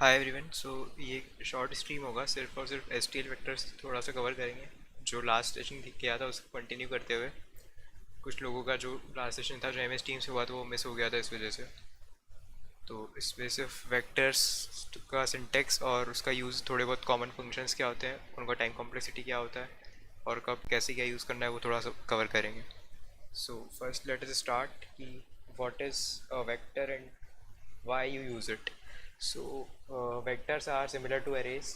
Hi everyone. ये short stream होगा, सिर्फ और सिर्फ STL वेक्टर्स थोड़ा सा कवर करेंगे। जो लास्ट सेशन किया था उसको कंटिन्यू करते हुए, कुछ लोगों का जो लास्ट सेशन था जो MS टीम से हुआ था वो मिस हो गया था इस वजह से। तो इसमें सिर्फ वेक्टर्स का सिंटेक्स और उसका यूज़, थोड़े बहुत कॉमन फंक्शंस क्या होते हैं, उनका टाइम कॉम्प्लेक्सिटी क्या होता है और कब कैसे क्या यूज़ करना है वो थोड़ा सा कवर करेंगे। So first let us start कि what is a vector and why you use it. Vectors are similar to arrays.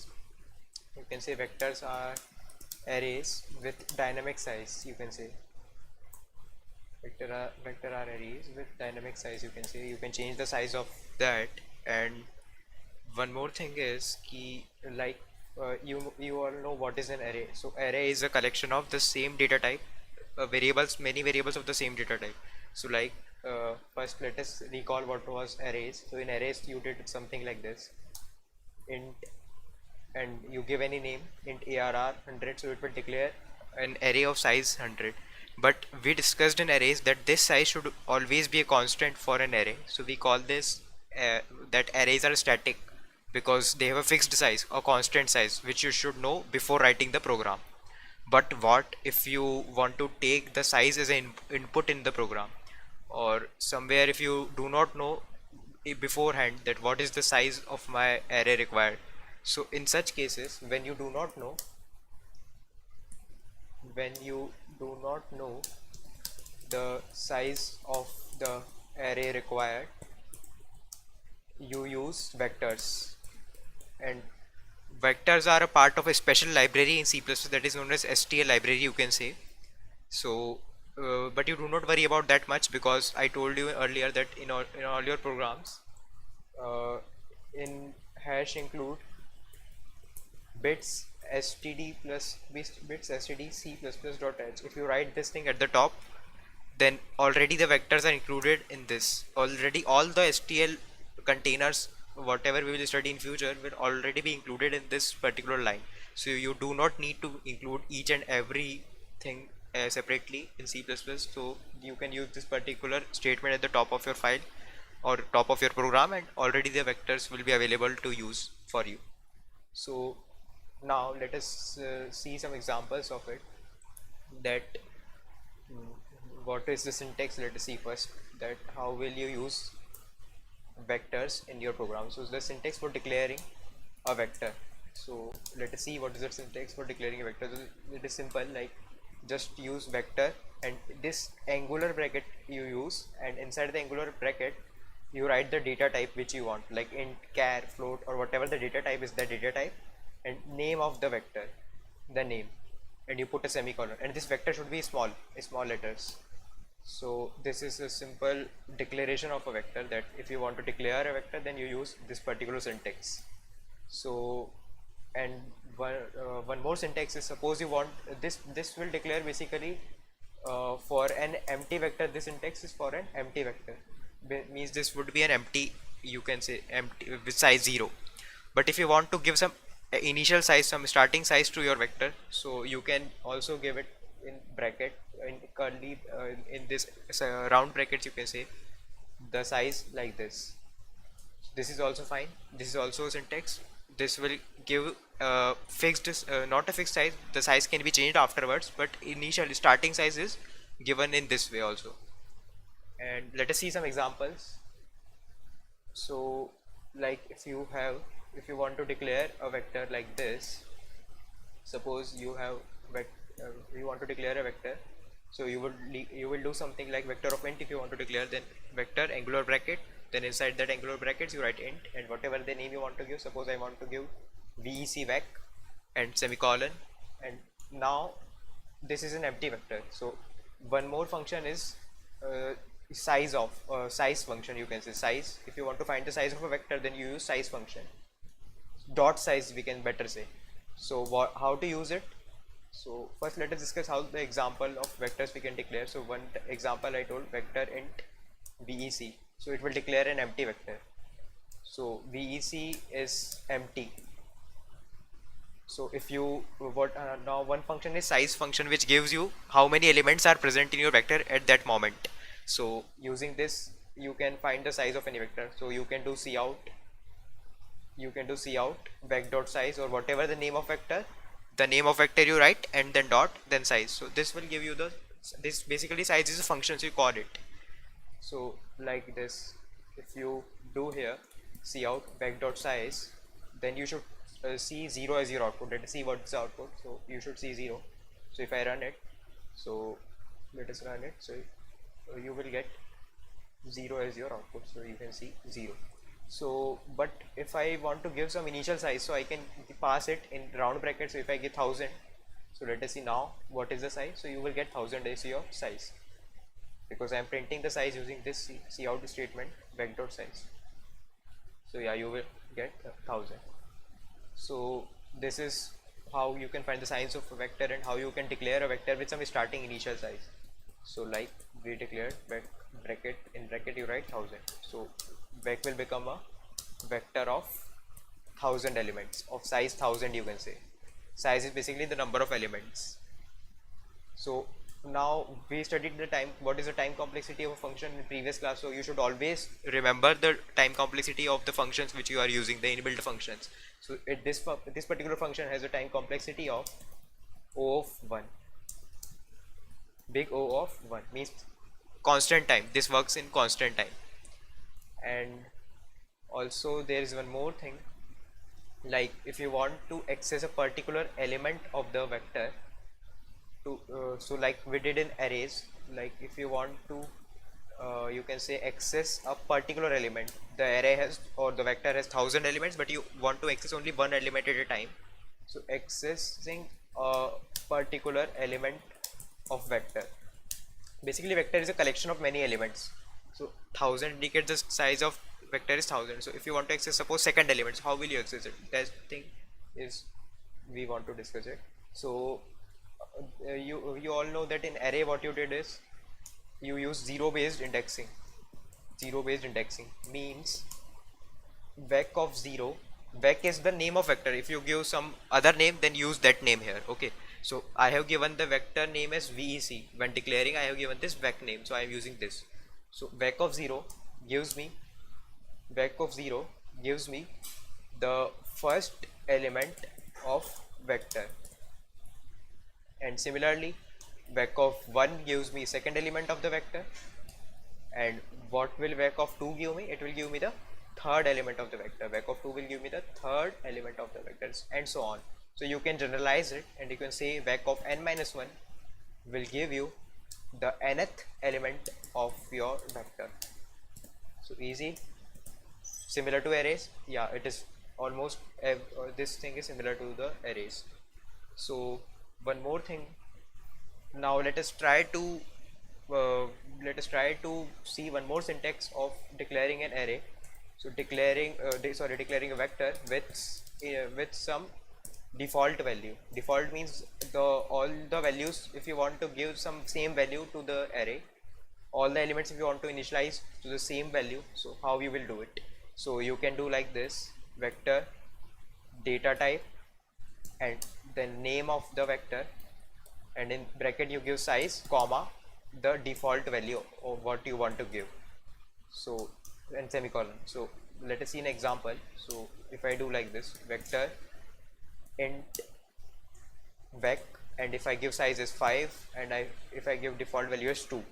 You can say vectors are arrays with dynamic size. You can say vector are arrays with dynamic size. You can say you can change the size of that. And one more thing is ki, like you all know what is an array. So array is a collection of the same data type, variables, many variables of the same data type. So like first let us recall what was arrays. So in arrays you did something like this: int, and you give any name, int arr 100, so it will declare an array of size 100. But we discussed in arrays that this size should always be a constant for an array, so we call this that arrays are static because they have a fixed size or constant size, which you should know before writing the program. But what if you want to take the size as an input in the program, or somewhere if you do not know beforehand that what is the size of my array required? So in such cases, when you do not know the size of the array required, you use vectors. And vectors are a part of a special library in C++ that is known as STL library, you can say. So but you do not worry about that much, because I told you earlier that in all your programs, uh, in hash include bits std plus bits std c plus plus dot h. If you write this thing at the top, then already the vectors are included in this. Already all the STL containers, whatever we will study in future, will already be included in this particular line. So you do not need to include each and every thing separately in C++. So you can use this particular statement at the top of your file or top of your program, and already the vectors will be available to use for you. So now let us see some examples of it. That what is the syntax? Let us see first that how will you use vectors in your program. So the syntax for declaring a vector. So let us see what is the syntax for declaring a vector. So it is simple, like just use vector and this angular bracket you use, and inside the angular bracket you write the data type which you want, like int, char, float, or whatever the data type is, the data type, and name of the vector, the name, and you put a semicolon, and this vector should be small letters. So this is a simple declaration of a vector, that if you want to declare a vector, then you use this particular syntax. So and one more syntax is, suppose you want this will declare basically for an empty vector. This syntax is for an empty vector, means this would be an empty, you can say empty with size 0. But if you want to give some initial size, some starting size to your vector, so you can also give it in bracket, in curly, in this round brackets, you can say the size like this. This is also fine. This is also a syntax. This will give fixed, not a fixed size. The size can be changed afterwards, but initial starting size is given in this way also. And let us see some examples. So like if you want to declare a vector like this, suppose you want to declare a vector, so you will do something like vector of int. If you want to declare, then vector angular bracket, then inside that angular brackets you write int and whatever the name you want to give. Suppose I want to give vec and semicolon, and now this is an empty vector. So one more function is size function, you can say size. If you want to find the size of a vector, then you use size function, dot size we can better say. So how to use it? So first let us discuss how the example of vectors we can declare. So one example I told, vector int vec, so it will declare an empty vector. So vec is empty. So if you now one function is size function, which gives you how many elements are present in your vector at that moment. So using this you can find the size of any vector. So you can do cout you can do cout vec dot size or whatever the name of vector, the name of vector you write, and then dot, then size. So this will give you the, this basically size is a function, so you call it. So like this, if you do here cout vec dot size, then you should see 0 as your output. Let us see what's the output. So you should see 0. So if I run it, so let us run it. So you will get 0 as your output. So you can see 0. So but if I want to give some initial size, so I can pass it in round brackets. So if I give 1000, so let us see now what is the size. So you will get 1000 as your size, because I am printing the size using this cout statement vec dot size. So yeah, you will get 1000. So this is how you can find the size of a vector and how you can declare a vector with some starting initial size. So like we declared vec bracket, in bracket you write 1000. So vec will become a vector of 1000 elements of size 1000, you can say. Size is basically the number of elements. So now we studied the time, what is the time complexity of a function in previous class. So you should always remember the time complexity of the functions which you are using, the inbuilt functions. So this particular function has a time complexity of O of 1, big O of 1, means constant time. This works in constant time. And also there is one more thing, like if you want to access a particular element of the vector, to so like we did in arrays, like if you want to you can say access a particular element, the array has, or the vector has 1000 elements, but you want to access only one element at a time. So accessing a particular element of vector, basically vector is a collection of many elements. So 1000 indicates the size of vector is 1000. So if you want to access suppose second element, so how will you access it? That thing is we want to discuss it. So you all know that in array what you did is you use zero based indexing. Zero based indexing means vec of 0, vec is the name of vector. If you give some other name, then use that name here. Okay, so I have given the vector name as vec. When declaring, I have given this vec name, so I am using this. So vec of 0 gives me, vec of 0 gives me the first element of vector, and similarly vec of 1 gives me second element of the vector, and what will vec of 2 give me? It will give me the third element of the vector. Vec of 2 will give me the third element of the vectors, and so on. So you can generalize it, and you can say vec of n minus 1 will give you the nth element of your vector. So easy. Similar to arrays, yeah, it is almost this thing is similar to the arrays. So one more thing, now let us try to see one more syntax of declaring an array. So declaring declaring a vector with some default value. Default means the all the values, if you want to give some same value to the array, all the elements if you want to initialize to the same value. So how you will do it? So you can do like this: vector data type and the name of the vector, and in bracket you give size comma the default value of what you want to give, so and semicolon. So let us see an example. So if I do like this: vector int vec, and if I give size is 5, and if I give default value is 2,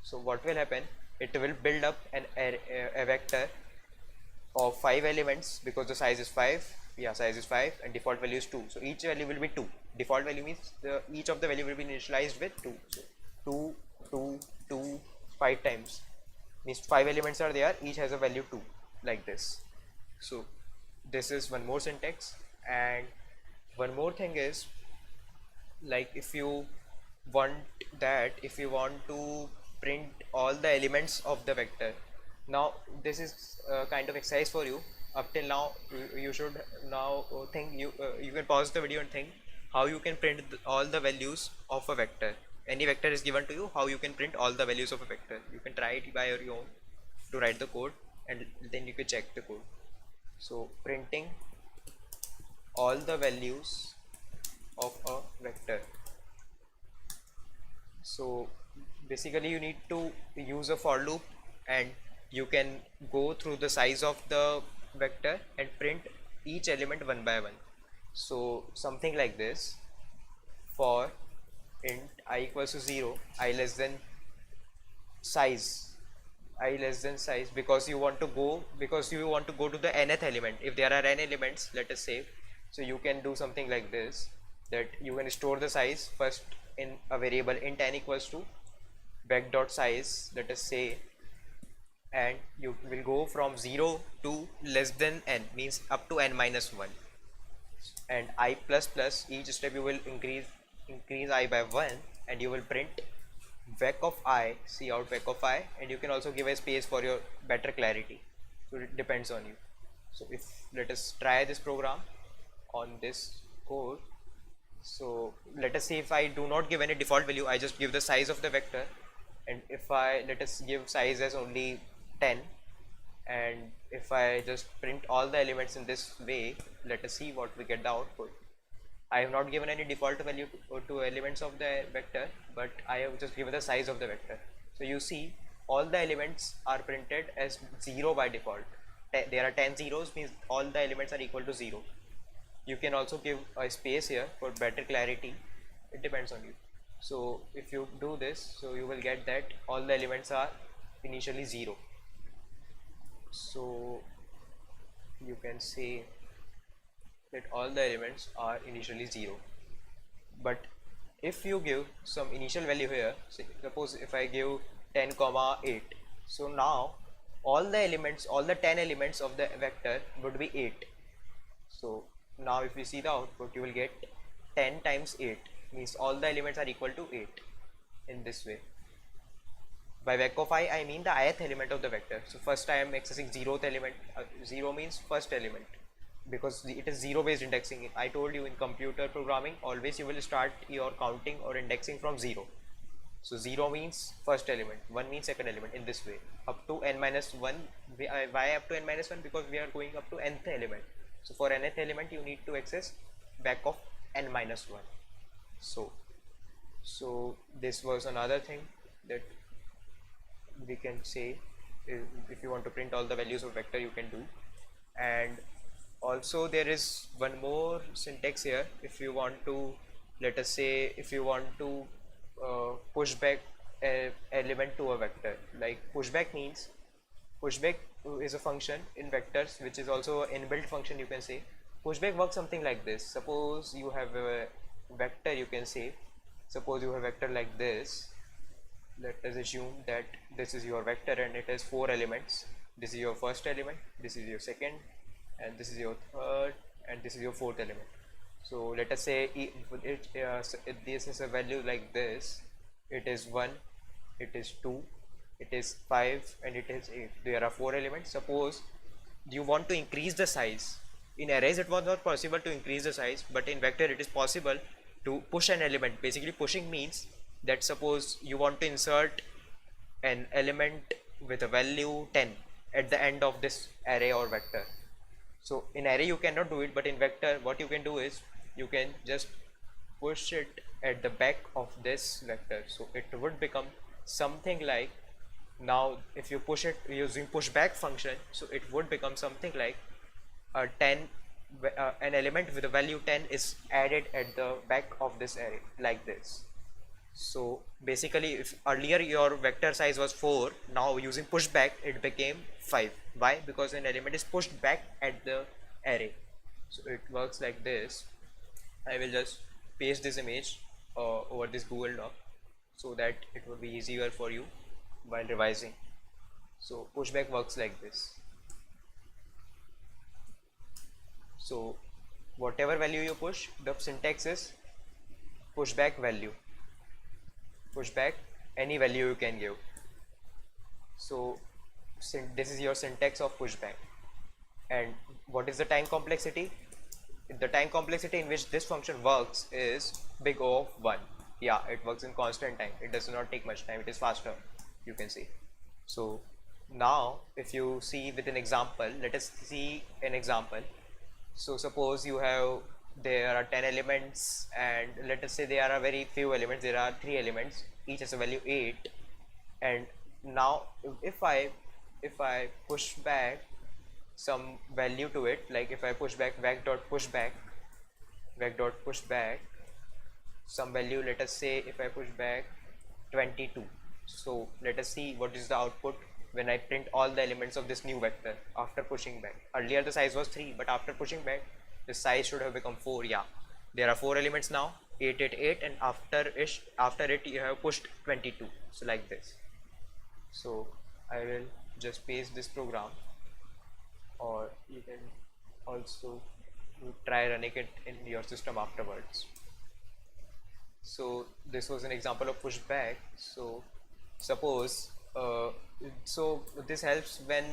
so what will happen? It will build up a vector of 5 elements, because the size is 5. Yeah, size is 5 and default value is 2, so each value will be 2. Default value means each of the value will be initialized with 2. So 2 2 2 5 times means 5 elements are there, each has a value 2, like this. So this is one more syntax. And one more thing is, like if you want to print all the elements of the vector. Now this is kind of exercise for you. Up till now you should now think, you can pause the video and think how you can print all the values of a vector. Any vector is given to you, how you can print all the values of a vector. You can try it by your own to write the code, and then you can check the code. So printing all the values of a vector. So basically you need to use a for loop, and you can go through the size of the vector and print each element one by one. So something like this: for int I equals to 0, I less than size, I less than size, because you want to go to the nth element. If there are n elements, let us say, so you can do something like this, that you can store the size first in a variable int n equals to vec dot size, let us say, and you will go from 0 to less than n, means up to n minus 1, and I plus plus, each step you will increase I by 1, and you will print vec of I, see out vec of I, and you can also give a space for your better clarity, so it depends on you. So if, let us try this program on this code. So let us see, if I do not give any default value, I just give the size of the vector, and if I, let us give size as only 10, and if I just print all the elements in this way, let us see what we get the output. I have not given any default value to elements of the vector, but I have just given the size of the vector. So you see, all the elements are printed as 0 by default. There are 10 zeros, means all the elements are equal to 0. You can also give a space here for better clarity, it depends on you. So if you do this, so you will get that all the elements are initially 0. So you can say that all the elements are initially 0. But if you give some initial value here, say, suppose if I give 10 comma 8, so now all the 10 elements of the vector would be 8. So now if you see the output, you will get 10 times 8, means all the elements are equal to 8 in this way. By vec of I mean the ith element of the vector. So first I am accessing 0th element. 0 means first element, because it is 0 based indexing. I told you in computer programming, always you will start your counting or indexing from 0. So 0 means first element, 1 means second element, in this way up to n minus 1. Why up to n minus 1? Because we are going up to nth element. So for nth element you need to access back of n minus 1. So this was another thing that we can say. If you want to print all the values of vector, you can do. And also there is one more syntax here. If you want to, let us say, if you want to push back a element to a vector, like pushback means, pushback is a function in vectors which is also an inbuilt function, you can say. Pushback works something like this. Suppose you have a vector, you can say, suppose you have a vector like this. Let us assume that this is your vector and it has 4 elements. This is your first element, this is your second, and this is your third, and this is your fourth element. So let us say this is a value like this. It is 1, it is 2, it is 5, and it is 8. There are 4 elements. Suppose you want to increase the size. In arrays it was not possible to increase the size, but in vector it is possible to push an element. Basically pushing means that suppose you want to insert an element with a value 10 at the end of this array or vector. So in array you cannot do it, but in vector what you can do is you can just push it at the back of this vector. So it would become something like, now if you push it using pushback function, so it would become something like a 10, an element with a value 10 is added at the back of this array like this. So basically, if earlier your vector size was 4, now using pushback it became 5. Why? Because an element is pushed back at the array. So it works like this. I will just paste this image over this Google Doc so that it would be easier for you while revising. So pushback works like this. So whatever value you push, the syntax is pushback value. Pushback any value you can give. So this is your syntax of pushback. And what is the time complexity? The time complexity in which this function works is big O of 1. Yeah, it works in constant time. It does not take much time. It is faster, you can see. So now if you see with an example, let us see an example. So suppose you have, there are 10 elements, and let us say there are very few elements. There are 3 elements, each has a value 8. And now if I push back some value to it, like if I push back vec.pushback some value, let us say if I push back 22. So let us see what is the output when I print all the elements of this new vector after pushing back. Earlier the size was 3, but after pushing back the size should have become 4. Yeah, there are 4 elements now, 8, 8, 8, and after it you have pushed 22. So like this. So I will just paste this program, or you can also try running it in your system afterwards. So this was an example of pushback. So suppose so this helps when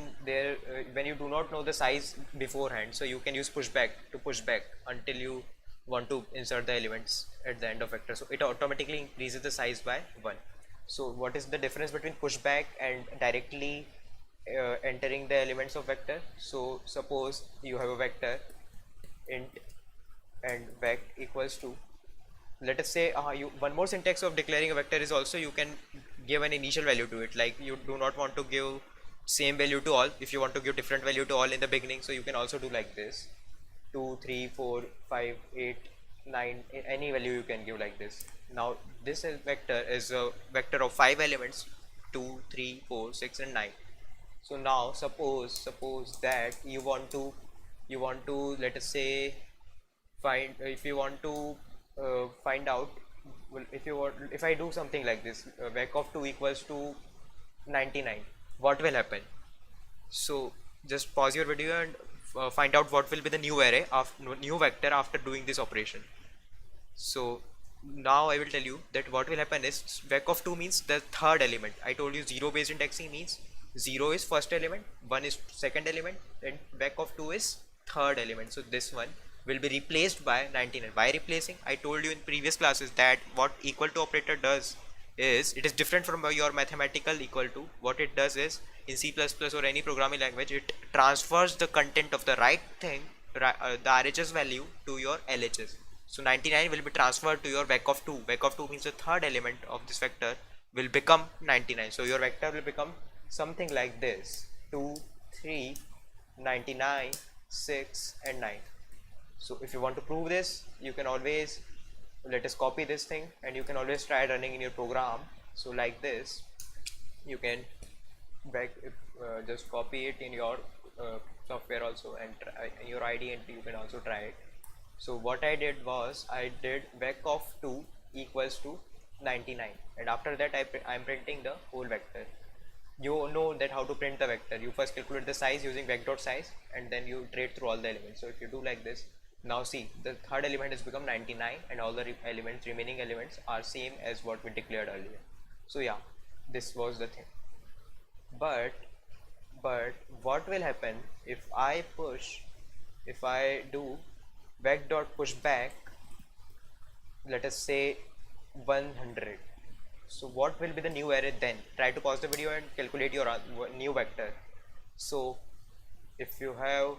when you do not know the size beforehand, so you can use pushback to push back until you want to insert the elements at the end of vector, so it automatically increases the size by 1. So what is the difference between pushback and directly entering the elements of vector? So suppose you have a vector int and vec equals to, let us say you one more syntax of declaring a vector is also you can give an initial value to it, like you do not want to give same value to all, if you want to give different value to all in the beginning, so you can also do like this, 2 3 4 5 8 9, any value you can give like this. Now this vector is a vector of 5 elements, 2 3 4 6 and 9. So now suppose that you want to let us say find, if you want to find out, well, if I do something like this, vec of 2 equals to 99, what will happen? So just pause your video and find out what will be the new array of new vector after doing this operation. So now I will tell you that what will happen is vec of 2 means the third element. I told you 0 based indexing means 0 is first element, 1 is second element, and vec of 2 is third element. So this one will be replaced by 99. By replacing, I told you in previous classes that what equal to operator does is, it is different from your mathematical equal to. What it does is, in C++ or any programming language, it transfers the content of the right thing, the RHS value, to your LHS. So 99 will be transferred to your vec of 2. Vec of 2 means the third element of this vector will become 99. So your vector will become something like this: 2 3 99 6 and 9. So if you want to prove this, you can always, let us copy this thing, and you can always try running in your program. So like this, you can just copy it in your software also, and in your ID, and you can also try it. So what I did was, I did vec of 2 equals to 99, and after that I'm printing the whole vector. You know that how to print the vector. You first calculate the size using vec.size, and then you iterate through all the elements. So if you do like this, now see, the third element has become 99, and all the remaining elements are same as what we declared earlier. So yeah, this was the thing. But what will happen if I do vec.pushback, let us say 100? So what will be the new array then? Try to pause the video and calculate your new vector. So if you have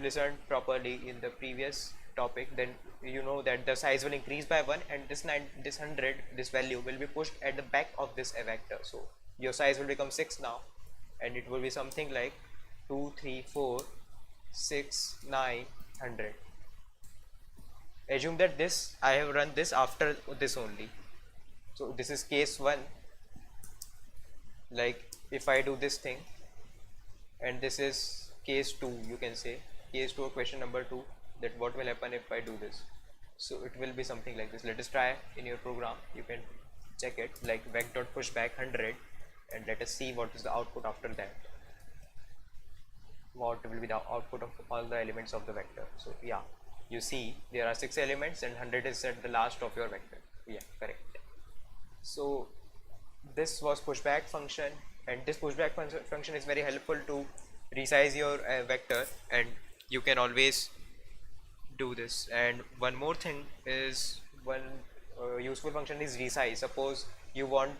listened properly in the previous topic, then you know that the size will increase by 1, and this 100, this value will be pushed at the back of this vector. So your size will become 6 now, and it will be something like 2 3 4 6 9 100. Assume that this I have run this after this only. So this is case 1. Like if I do this thing, and this is case 2, you can say case 2 or question number 2, that what will happen if I do this. So it will be something like this. Let us try in your program. You can check it, like vec.pushback 100, and let us see what is the output after that. What will be the output of all the elements of the vector? So yeah, you see there are 6 elements, and 100 is at the last of your vector. Yeah, correct. So this was pushback function, and this pushback function is very helpful to resize your vector, and you can always do this. And one more thing is, one useful function is resize. Suppose you want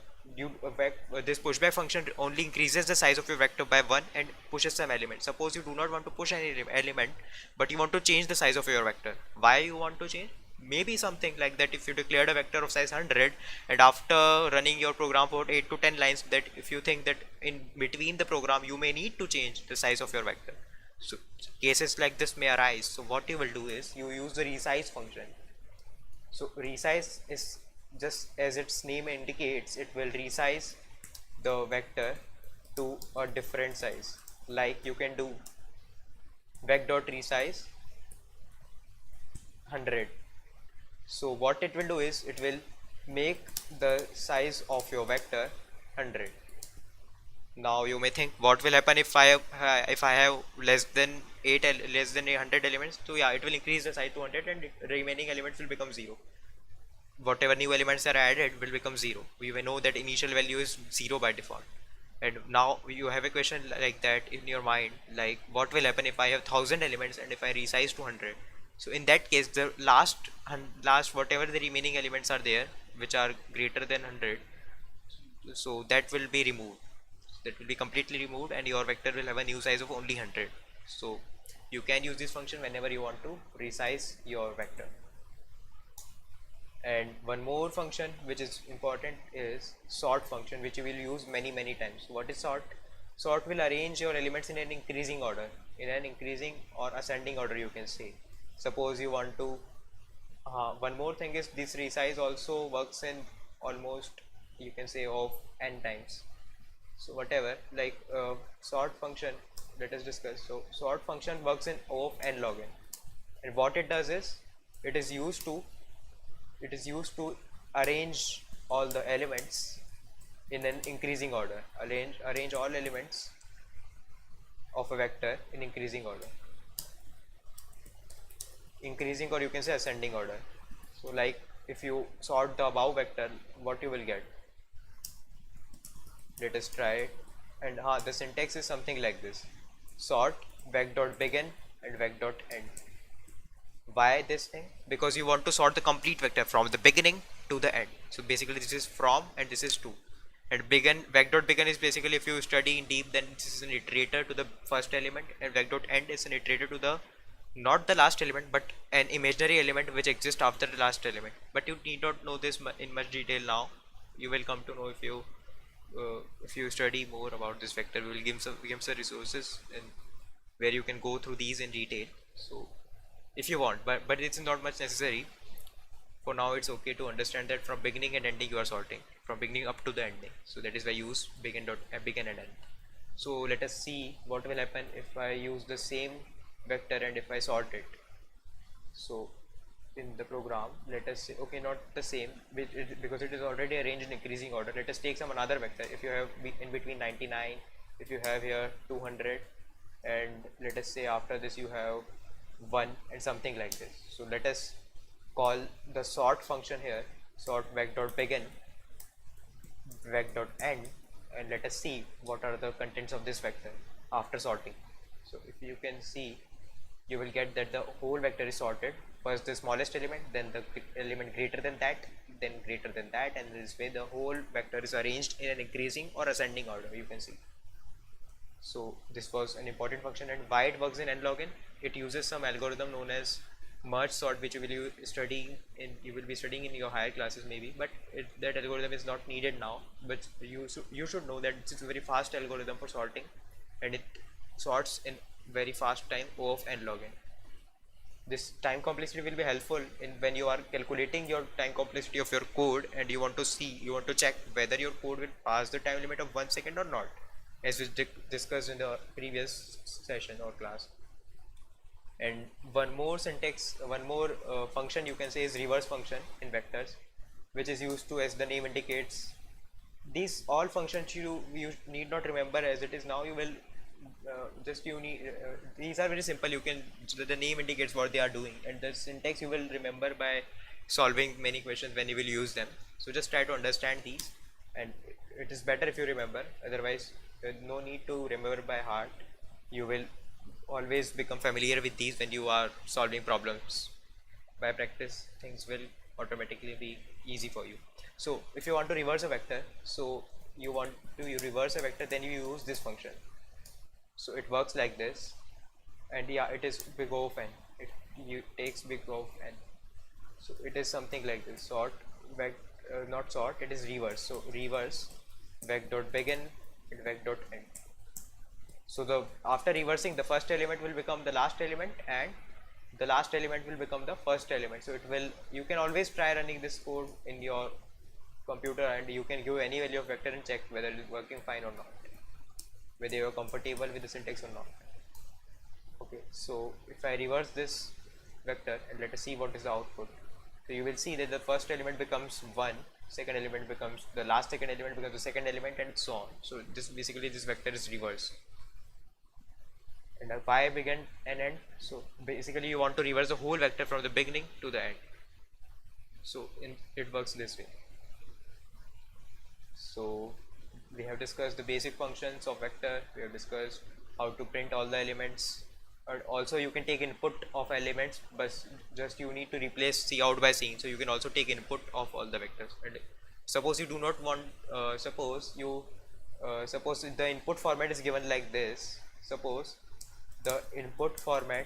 this pushback function only increases the size of your vector by 1 and pushes some element. Suppose you do not want to push any element, but you want to change the size of your vector. Why you want to change? maybe something like that. If you declared a vector of size 100 and after running your program for 8 to 10 lines, that if you think that in between the program you may need to change the size of your vector, so cases like this may arise. So what you will do is you use the resize function. So resize is just as its name indicates, it will resize the vector to a different size. Like you can do vec.resize 100. So what it will do is it will make the size of your vector 100. Now you may think, what will happen if I have less than 100 elements? So yeah, it will increase the size to 100 and remaining elements will become 0. Whatever new elements are added will become 0. We will know that initial value is 0 by default. And now you have a question like that in your mind, like what will happen if I have 1000 elements and if I resize to 100? So in that case, the last whatever the remaining elements are there which are greater than 100, so that will be removed. That will be completely removed and your vector will have a new size of only 100. So you can use this function whenever you want to resize your vector. And one more function which is important is sort function, which you will use many times. What is sort? Sort will arrange your elements in an increasing order, in an increasing or ascending order, you can say. Suppose you want to one more thing is this resize also works in almost, you can say, of n times. So whatever, like sort function, let us discuss. So sort function works in O of n log n, and what it does is it is used to arrange all the elements in an increasing order. Arrange all elements of a vector in increasing order, increasing, or you can say ascending order. So like if you sort the above vector, what you will get? Let us try it. And the syntax is something like this: sort vec.begin and vec.end. Why this thing? Because you want to sort the complete vector from the beginning to the end. So basically this is from and this is to. And begin, vec.begin is basically, if you study in deep, then this is an iterator to the first element, and vec.end is an iterator to the, not the last element, but an imaginary element which exists after the last element. But you need not know this in much detail now. You will come to know if you study more about this vector. We will give some resources and where you can go through these in detail. So if you want, but it's not much necessary. For now it's okay to understand that from beginning and ending you are sorting from beginning up to the ending. So that is why I use begin and end. So let us see what will happen if I use the same vector and if I sort it. So in the program, let us say, okay, not the same, because it is already arranged in increasing order. Let us take some another vector. If you have in between 99, if you have here 200, and let us say after this you have 1 and something like this. So let us call the sort function here, sort vec.begin, vec.end, and let us see what are the contents of this vector after sorting. So if you can see, you will get that the whole vector is sorted. First the smallest element, then the element greater than that, then greater than that, and this way the whole vector is arranged in an increasing or ascending order, you can see. So this was an important function. And why it works in n log n? It uses some algorithm known as merge sort, which you will be studying in your higher classes maybe, but that algorithm is not needed now. But you should know that it's a very fast algorithm for sorting, and it sorts in very fast time O of n log n. This time complexity will be helpful in when you are calculating your time complexity of your code, and you want to check whether your code will pass the time limit of 1 second or not, as we discussed in the previous session or class. And one more function, you can say, is reverse function in vectors, which is used to, as the name indicates, these all functions you need not remember as it is now. You will these are very simple. You can, the name indicates what they are doing, and the syntax you will remember by solving many questions when you will use them. So just try to understand these, and it is better if you remember. Otherwise no need to remember by heart. You will always become familiar with these when you are solving problems. By practice, things will automatically be easy for you. So if you want to reverse a vector, so you reverse a vector, then you use this function. So it works like this, and yeah, it is big O of n. It takes big O of n. So it is something like this: sort vec, not sort, it is reverse. So reverse vec dot begin and vec dot end. So the after reversing, the first element will become the last element, and the last element will become the first element. So it will, you can always try running this code in your computer, and you can give any value of vector and check whether it is working fine or not, whether you are comfortable with the syntax or not. Okay, so if I reverse this vector and let us see what is the output. So you will see that the first element becomes 1, second element becomes the last, second element becomes the second element, and so on. So this basically, this vector is reversed. And why begin and end? So basically you want to reverse the whole vector from the beginning to the end. So it works this way. So we have discussed the basic functions of vector, we have discussed how to print all the elements, and also you can take input of elements, but just you need to replace cout by scene. So you can also take input of all the vectors. And suppose you do not want, suppose the input format is given like this. Suppose the input format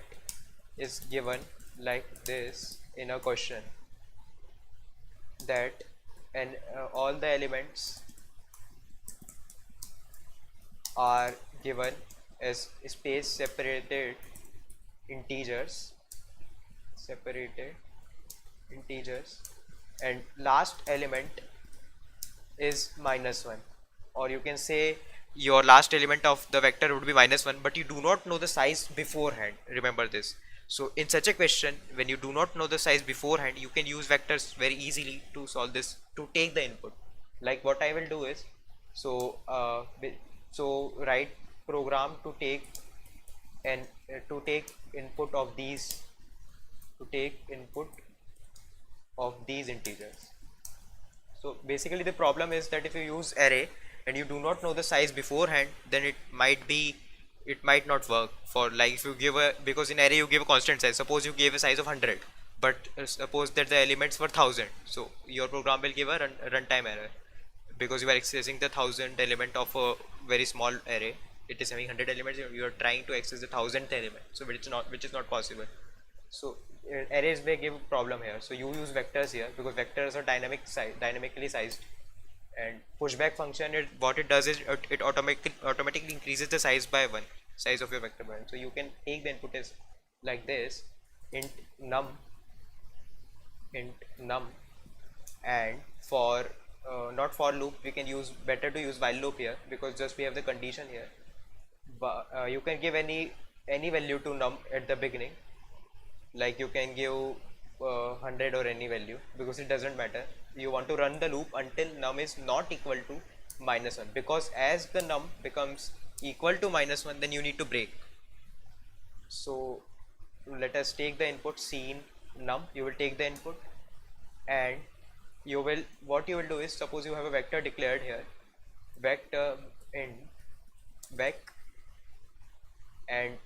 is given like this in a question, that and all the elements are given as space separated integers, and last element is -1, or you can say your last element of the vector would be -1, but you do not know the size beforehand. Remember this. So in such a question, when you do not know the size beforehand, you can use vectors very easily to solve this, to take the input. Like what I will do is, so write program to take and to take input of these, integers. So basically the problem is that if you use array and you do not know the size beforehand, then it might not work. For like, if you give a, because in array you give a constant size. Suppose you gave a size of 100, but suppose that the elements were 1000, so your program will give a runtime error, because you are accessing the 1000 element of a very small array. It is having 100 elements, you are trying to access the 1000th element, so which is not possible. So arrays may give problem here. So you use vectors here, because vectors are dynamically sized. And pushback function, what it does is it automatically increases the size by 1, size of your vector by 1. So you can take the input as like this: int num, and for not for loop, we can use, better to use while loop here, because just we have the condition here. But you can give any value to num at the beginning, like you can give 100 or any value, because it doesn't matter. You want to run the loop until num is not equal to -1, because as the num becomes equal to -1, then you need to break. So let us take the input scene num. You will take the input, and what you will do is, suppose you have a vector declared here, vector in vec and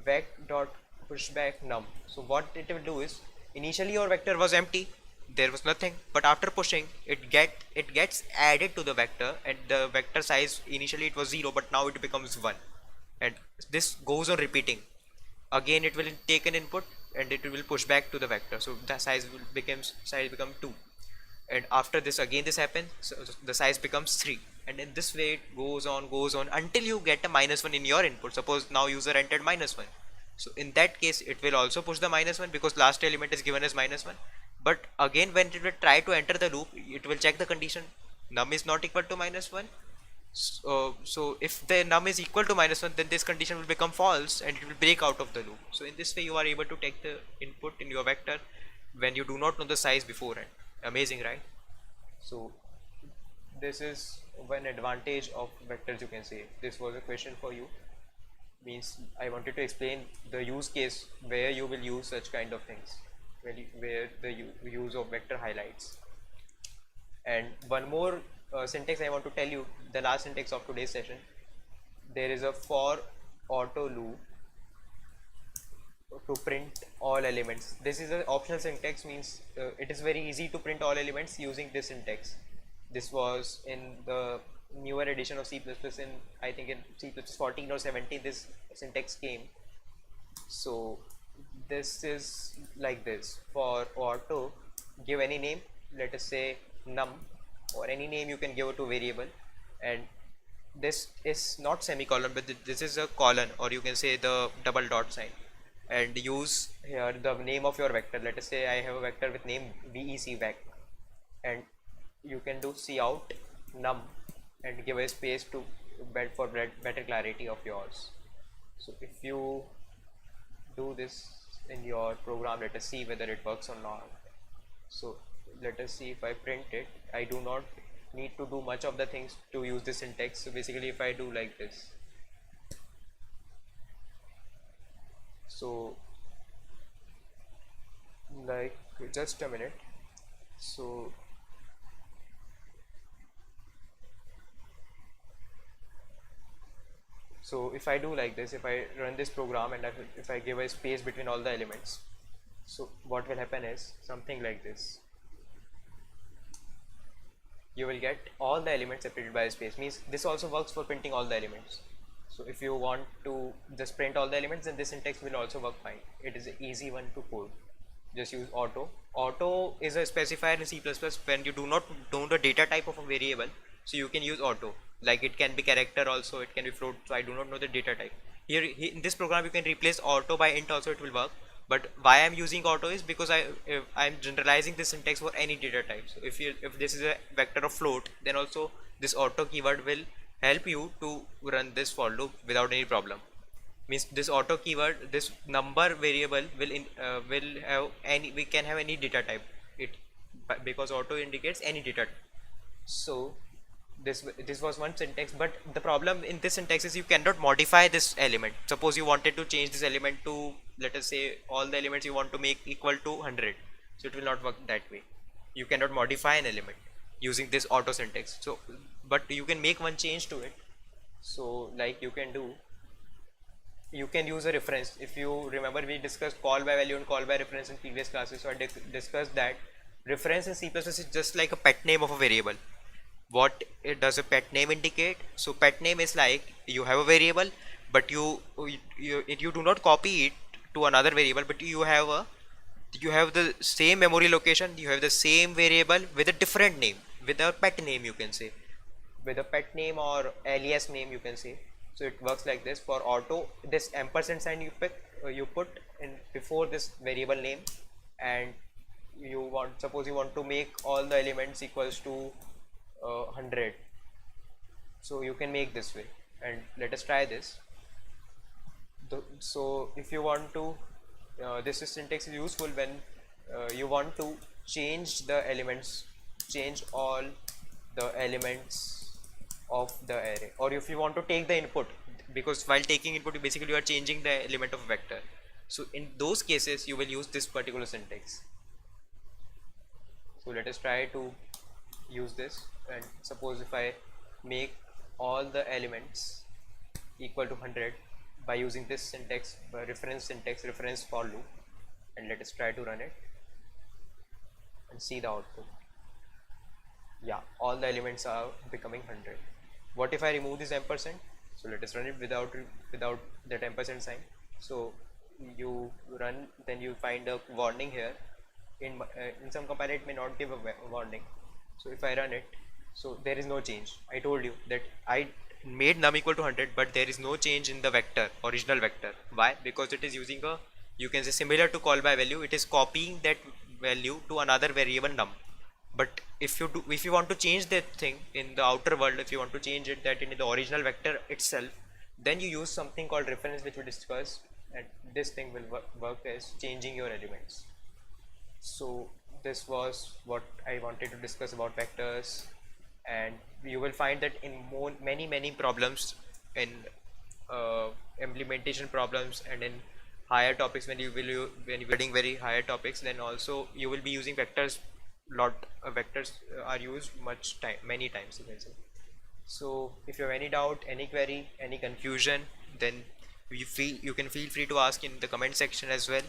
vec dot pushback num. So what it will do is, initially your vector was empty, there was nothing, but after pushing it gets added to the vector, and the vector size, initially it was 0, but now it becomes 1, and this goes on repeating. Again it will take an input and it will push back to the vector, so the size become 2, and after this again this happens, so the size becomes 3, and in this way it goes on until you get a -1 in your input. Suppose now user entered -1, so in that case it will also push the -1, because last element is given as -1. But again, when it will try to enter the loop, it will check the condition num is not equal to -1. So if the num is equal to -1, then this condition will become false and it will break out of the loop. So in this way you are able to take the input in your vector when you do not know the size beforehand. Amazing, right? So this is one advantage of vectors, you can say. This was a question for you, means I wanted to explain the use case where you will use such kind of things, where the use of vector highlights. And one more syntax I want to tell you, the last syntax of today's session. There is a for auto loop to print all elements. This is an optional syntax, means it is very easy to print all elements using this syntax. This was in the newer edition of C++, in I think in C++ 14 or 17 this syntax came. So this is like this: for auto give any name, let us say num, or any name you can give to variable, and this is not semicolon but this is a colon, or you can say the double dot sign, and use here the name of your vector. Let us say I have a vector with name vec, and you can do cout num and give a space to for better clarity of yours. So if you do this in your program, let us see whether it works or not. So let us see if I print it. I do not need to do much of the things to use this syntax. So basically if I do like this, so like just a minute. So if I do like this, if I run this program and if I give a space between all the elements, so what will happen is something like this. You will get all the elements separated by a space. Means this also works for printing all the elements. So if you want to just print all the elements, then this syntax will also work fine. It is an easy one to code. Just use auto. Auto is a specifier in C++ when you do not know the data type of a variable. So you can use auto. Like it can be character also, it can be float. So I do not know the data type. Here in this program you can replace auto by int also, it will work. But why I'm using auto is because I'm generalizing this syntax for any data type. So if this is a vector of float, then also this auto keyword will help you to run this for loop without any problem. Means this auto keyword, this number variable will have any, we can have any data type it, because auto indicates any data type. So this was one syntax, but the problem in this syntax is you cannot modify this element. Suppose you wanted to change this element to, let us say all the elements you want to make equal to 100, so it will not work that way. You cannot modify an element using this auto syntax. So but you can make one change to it. So like you can do, you can use a reference. If you remember, we discussed call by value and call by reference in previous classes. So I discussed that reference in C++ is just like a pet name of a variable. What it does a pet name indicate? So pet name is like you have a variable, but you do not copy it to another variable, but you have the same memory location, you have the same variable with a different name, with a pet name, you can say, with a pet name or alias name, you can say. So it works like this. For auto, this ampersand sign you put in before this variable name, and you want, suppose you want to make all the elements equals to 100, so you can make this way. And let us try this. So if you want to, this syntax is useful when you want to change the elements, change all the elements of the array, or if you want to take the input, because while taking input basically you are changing the element of vector. So in those cases you will use this particular syntax. So let us try to use this, and suppose if I make all the elements equal to 100 by using this syntax, syntax reference for loop, and let us try to run it and see the output. Yeah, all the elements are becoming 100. What if I remove this ampersand? So let us run it without that ampersand sign. So you run, then you find a warning here. In some compiler it may not give a warning. So if I run it, so there is no change. I told you that I made num equal to 100, but there is no change in the vector, original vector. Why? Because it is using a, you can say similar to call by value, it is copying that value to another variable num. But if you want to change that thing in the outer world, if you want to change it that in the original vector itself, then you use something called reference, which we discussed, and this thing will work as changing your elements. So this was what I wanted to discuss about vectors, and you will find that in many problems, in implementation problems and in higher topics, when you when you're studying very higher topics, then also you will be using vectors. Vectors are used many times, you can say. So if you have any doubt, any query, any confusion, then you can feel free to ask in the comment section as well.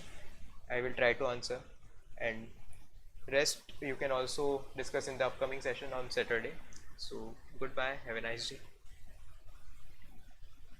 I will try to answer, and rest you can also discuss in the upcoming session on Saturday. So goodbye, have a nice day.